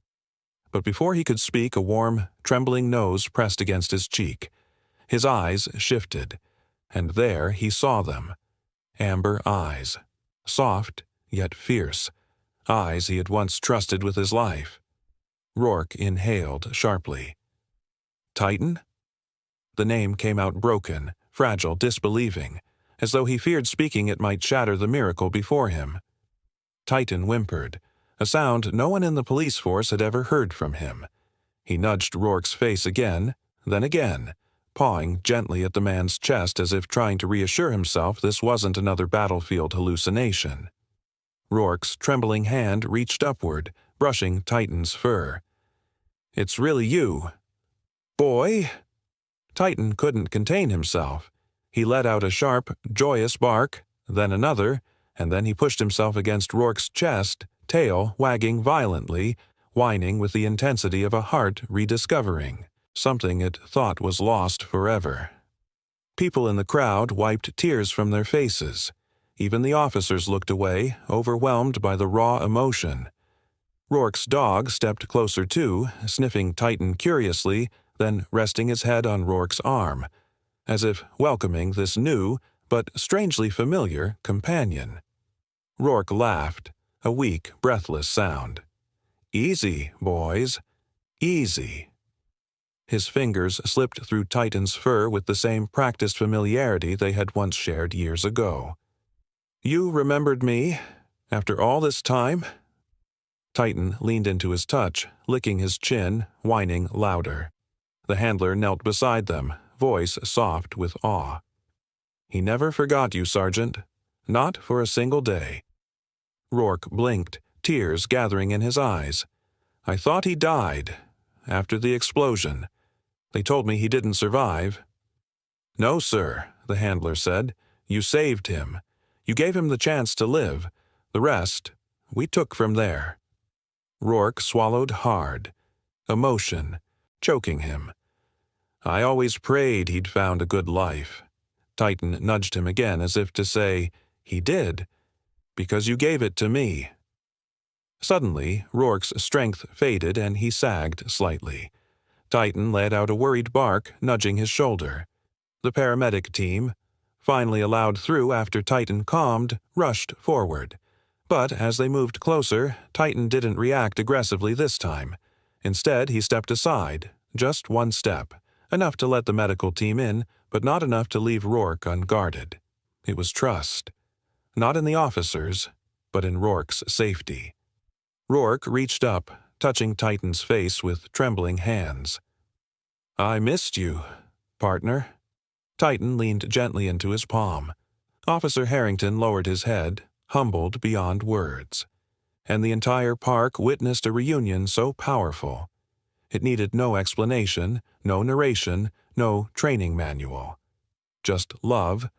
But before he could speak, a warm, trembling nose pressed against his cheek. His eyes shifted, and there he saw them. Amber eyes, soft yet fierce, eyes he had once trusted with his life. Rourke inhaled sharply. "Titan?" The name came out broken, fragile, disbelieving, as though he feared speaking it might shatter the miracle before him. Titan whimpered, a sound no one in the police force had ever heard from him. He nudged Rourke's face again, then again, pawing gently at the man's chest as if trying to reassure himself this wasn't another battlefield hallucination. Rourke's trembling hand reached upward, brushing Titan's fur. "It's really you." "Boy!" Titan couldn't contain himself. He let out a sharp, joyous bark, then another, and then he pushed himself against Rourke's chest, tail wagging violently, whining with the intensity of a heart rediscovering something it thought was lost forever. People in the crowd wiped tears from their faces. Even the officers looked away, overwhelmed by the raw emotion. Rourke's dog stepped closer too, sniffing Titan curiously, then resting his head on Rourke's arm, as if welcoming this new, but strangely familiar, companion. Rourke laughed, a weak, breathless sound. "Easy, boys. Easy." His fingers slipped through Titan's fur with the same practiced familiarity they had once shared years ago. "You remembered me? After all this time?" Titan leaned into his touch, licking his chin, whining louder. The handler knelt beside them, voice soft with awe. "He never forgot you, Sergeant. Not for a single day." Rourke blinked, tears gathering in his eyes. "I thought he died. After the explosion. They told me he didn't survive." "No, sir," the handler said. "You saved him. You gave him the chance to live. The rest, we took from there." Rourke swallowed hard. Emotion, choking him. "I always prayed he'd found a good life." Titan nudged him again as if to say, "He did, because you gave it to me." Suddenly, Rourke's strength faded and he sagged slightly. Titan let out a worried bark, nudging his shoulder. The paramedic team, finally allowed through after Titan calmed, rushed forward. But as they moved closer, Titan didn't react aggressively this time. Instead, he stepped aside, just one step, enough to let the medical team in, but not enough to leave Rourke unguarded. It was trust. Not in the officers, but in Rourke's safety. Rourke reached up, touching Titan's face with trembling hands. "I missed you, partner." Titan leaned gently into his palm. Officer Harrington lowered his head, humbled beyond words. And the entire park witnessed a reunion so powerful. It needed no explanation, no narration, no training manual. Just love,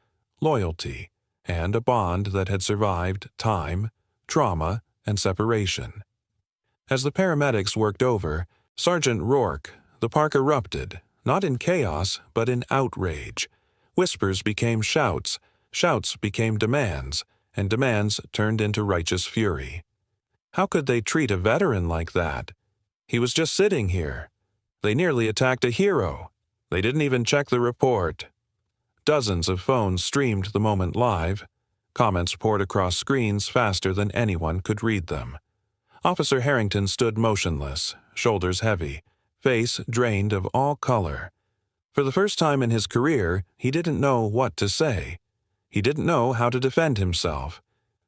loyalty, and a bond that had survived time, trauma, and separation. As the paramedics worked over, Sergeant Rourke, the park erupted, not in chaos, but in outrage. Whispers became shouts, shouts became demands, and demands turned into righteous fury. How could they treat a veteran like that? He was just sitting here. They nearly attacked a hero. They didn't even check the report. Dozens of phones streamed the moment live. Comments poured across screens faster than anyone could read them. Officer Harrington stood motionless, shoulders heavy, face drained of all color. For the first time in his career, he didn't know what to say. He didn't know how to defend himself.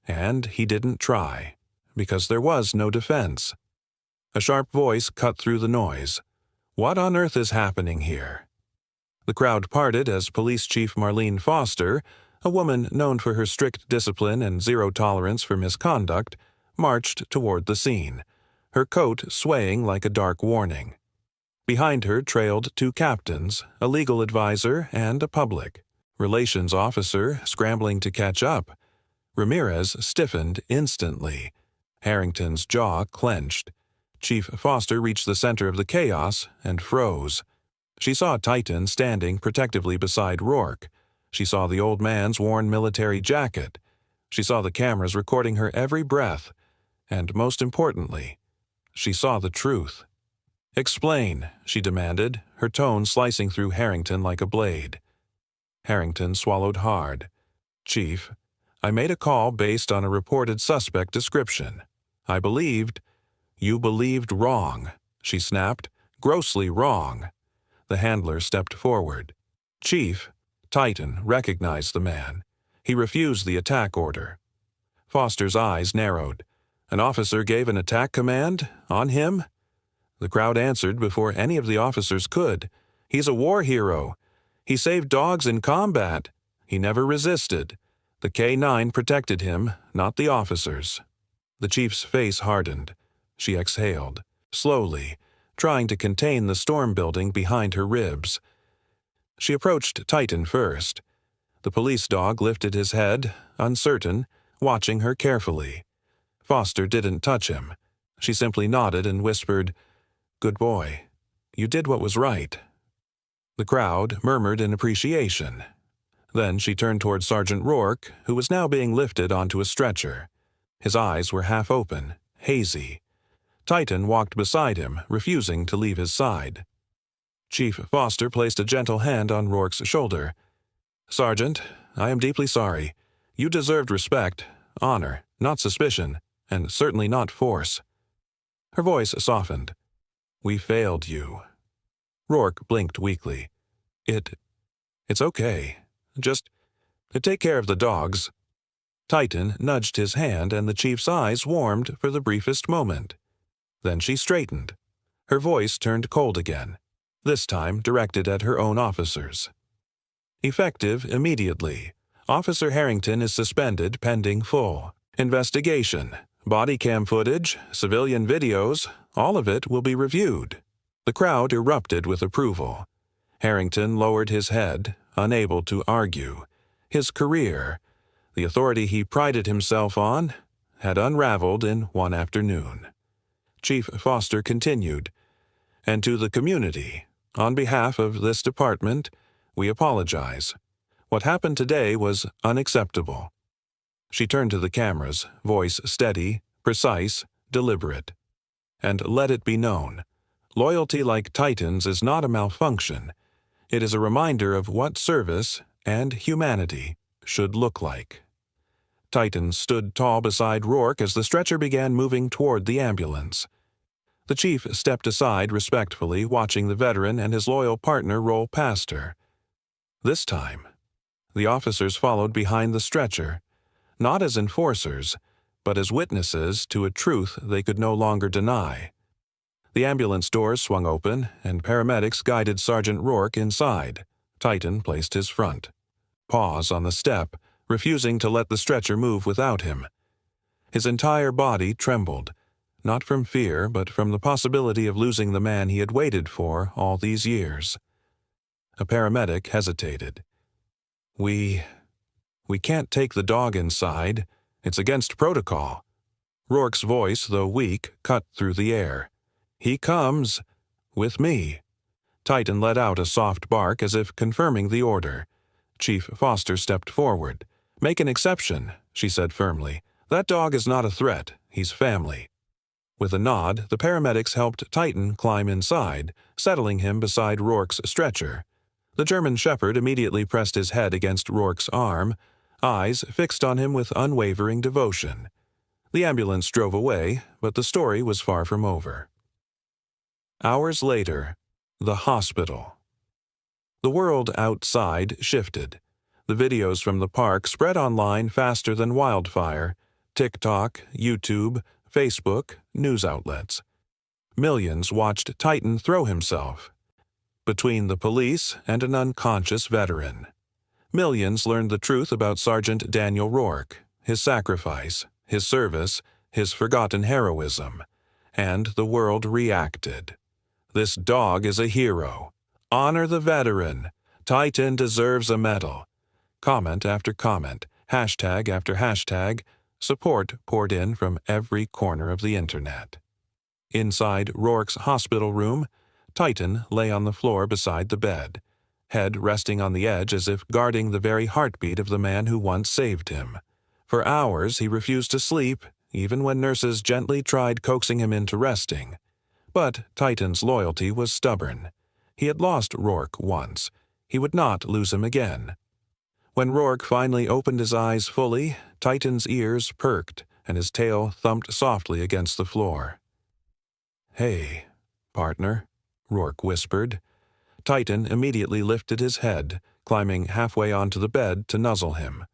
And he didn't try, because there was no defense. A sharp voice cut through the noise. "What on earth is happening here?" The crowd parted as Police Chief Marlene Foster, a woman known for her strict discipline and zero tolerance for misconduct, marched toward the scene, her coat swaying like a dark warning. Behind her trailed two captains, a legal advisor and a public relations officer scrambling to catch up. Ramirez stiffened instantly. Harrington's jaw clenched. Chief Foster reached the center of the chaos and froze. She saw Titan standing protectively beside Rourke. She saw the old man's worn military jacket. She saw the cameras recording her every breath. And most importantly, she saw the truth. "Explain," she demanded, her tone slicing through Harrington like a blade. Harrington swallowed hard. "Chief, I made a call based on a reported suspect description. I believed—" "You believed wrong," she snapped. "Grossly wrong." The handler stepped forward. "Chief," Titan recognized the man. He refused the attack order. Foster's eyes narrowed. "An officer gave an attack command? On him?" The crowd answered before any of the officers could. "He's a war hero. He saved dogs in combat. He never resisted. The K-9 protected him, not the officers." The chief's face hardened. She exhaled, slowly, trying to contain the storm building behind her ribs. She approached Titan first. The police dog lifted his head, uncertain, watching her carefully. Foster didn't touch him. She simply nodded and whispered, "Good boy. You did what was right." The crowd murmured in appreciation. Then she turned toward Sergeant Rourke, who was now being lifted onto a stretcher. His eyes were half open, hazy. Titan walked beside him, refusing to leave his side. Chief Foster placed a gentle hand on Rourke's shoulder. "Sergeant, I am deeply sorry. You deserved respect, honor, not suspicion, and certainly not force." Her voice softened. "We failed you." Rourke blinked weakly. It's okay. Just take care of the dogs." Titan nudged his hand and the chief's eyes warmed for the briefest moment. Then she straightened. Her voice turned cold again, this time directed at her own officers. "Effective immediately. Officer Harrington is suspended pending full investigation. Body cam footage, civilian videos, all of it will be reviewed." The crowd erupted with approval. Harrington lowered his head, unable to argue. His career, the authority he prided himself on, had unraveled in one afternoon. Chief Foster continued, "And to the community, on behalf of this department, we apologize. What happened today was unacceptable." She turned to the cameras, voice steady, precise, deliberate. "And let it be known, loyalty like Titan's is not a malfunction. It is a reminder of what service and humanity should look like." Titan stood tall beside Rourke as the stretcher began moving toward the ambulance. The chief stepped aside respectfully, watching the veteran and his loyal partner roll past her. This time, the officers followed behind the stretcher, not as enforcers, but as witnesses to a truth they could no longer deny. The ambulance doors swung open, and paramedics guided Sergeant Rourke inside. Titan placed his front. Pause on the step, refusing to let the stretcher move without him. His entire body trembled, not from fear, but from the possibility of losing the man he had waited for all these years. A paramedic hesitated. We can't take the dog inside. It's against protocol." Rourke's voice, though weak, cut through the air. "He comes with me." Titan let out a soft bark as if confirming the order. Chief Foster stepped forward. "Make an exception," she said firmly. "That dog is not a threat. He's family." With a nod, the paramedics helped Titan climb inside, settling him beside Rourke's stretcher. The German shepherd immediately pressed his head against Rourke's arm, eyes fixed on him with unwavering devotion. The ambulance drove away, but the story was far from over. Hours later, the hospital. The world outside shifted. The videos from the park spread online faster than wildfire. TikTok, YouTube, Facebook, news outlets. Millions watched Titan throw himself between the police and an unconscious veteran. Millions learned the truth about Sergeant Daniel Rourke, his sacrifice, his service, his forgotten heroism, and the world reacted. This dog is a hero. Honor the veteran. Titan deserves a medal. Comment after comment, hashtag after hashtag, support poured in from every corner of the internet. Inside Rourke's hospital room, Titan lay on the floor beside the bed, head resting on the edge as if guarding the very heartbeat of the man who once saved him. For hours he refused to sleep, even when nurses gently tried coaxing him into resting. But Titan's loyalty was stubborn. He had lost Rourke once. He would not lose him again. When Rourke finally opened his eyes fully, Titan's ears perked and his tail thumped softly against the floor. "Hey, partner," Rourke whispered. Titan immediately lifted his head, climbing halfway onto the bed to nuzzle him.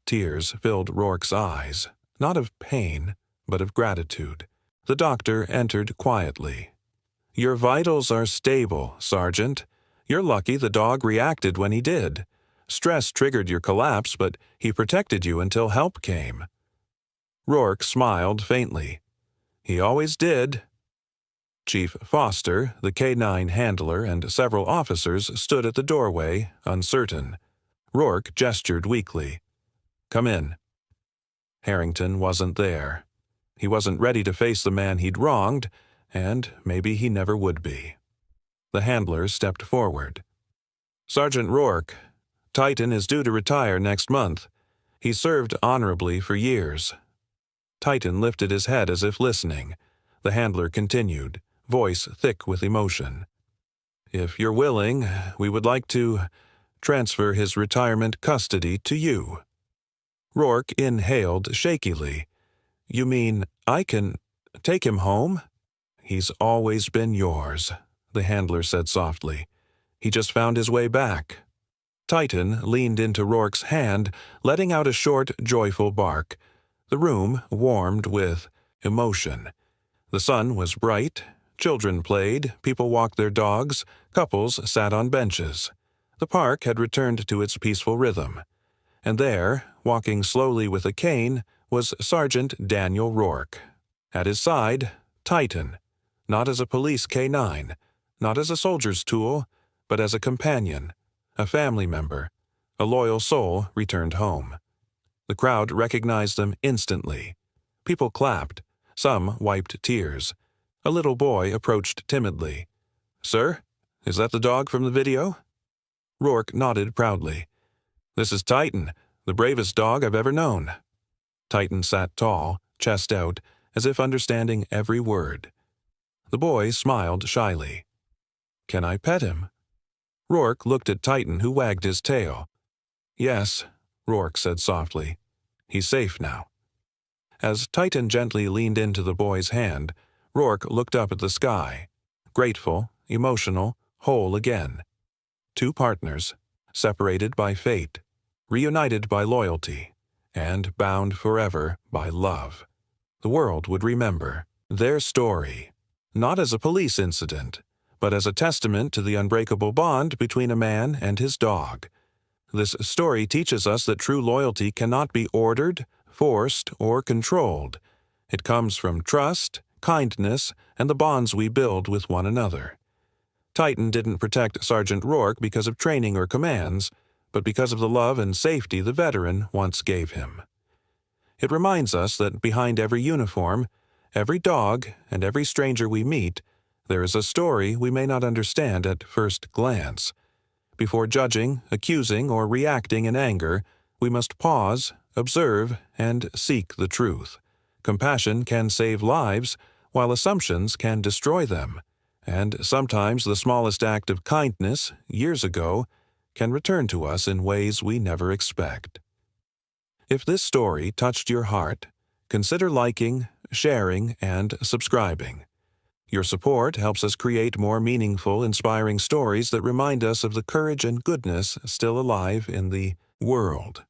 Tears filled Rourke's eyes, not of pain, but of gratitude. The doctor entered quietly. "Your vitals are stable, Sergeant. You're lucky the dog reacted when he did. Stress triggered your collapse, but he protected you until help came." Rourke smiled faintly. "He always did." Chief Foster, the K-9 handler, and several officers stood at the doorway, uncertain. Rourke gestured weakly. "Come in." Harrington wasn't there. He wasn't ready to face the man he'd wronged, and maybe he never would be. The handler stepped forward. "Sergeant Rourke, Titan is due to retire next month. He served honorably for years." Titan lifted his head as if listening. The handler continued, voice thick with emotion. "If you're willing, we would like to transfer his retirement custody to you." Rourke inhaled shakily. "You mean I can take him home?" "He's always been yours," the handler said softly. "He just found his way back." Titan leaned into Rourke's hand, letting out a short, joyful bark. The room warmed with emotion. The sun was bright. Children played, people walked their dogs, couples sat on benches. The park had returned to its peaceful rhythm. And there, walking slowly with a cane, was Sergeant Daniel Rourke. At his side, Titan, not as a police K-9, not as a soldier's tool, but as a companion, a family member, a loyal soul returned home. The crowd recognized them instantly. People clapped. Some wiped tears. A little boy approached timidly. "Sir, is that the dog from the video?" Rourke nodded proudly. "This is Titan, the bravest dog I've ever known." Titan sat tall, chest out, as if understanding every word. The boy smiled shyly. "Can I pet him?" Rourke looked at Titan, who wagged his tail. "Yes," Rourke said softly. "He's safe now." As Titan gently leaned into the boy's hand, Rourke looked up at the sky, grateful, emotional, whole again. Two partners, separated by fate, reunited by loyalty, and bound forever by love. The world would remember their story, not as a police incident, but as a testament to the unbreakable bond between a man and his dog. This story teaches us that true loyalty cannot be ordered, forced, or controlled. It comes from trust, kindness, and the bonds we build with one another. Titan didn't protect Sergeant Rourke because of training or commands, but because of the love and safety the veteran once gave him. It reminds us that behind every uniform, every dog, and every stranger we meet, there is a story we may not understand at first glance. Before judging, accusing, or reacting in anger, we must pause, observe, and seek the truth. Compassion can save lives, while assumptions can destroy them. And sometimes the smallest act of kindness, years ago, can return to us in ways we never expect. If this story touched your heart, consider liking, sharing, and subscribing. Your support helps us create more meaningful, inspiring stories that remind us of the courage and goodness still alive in the world.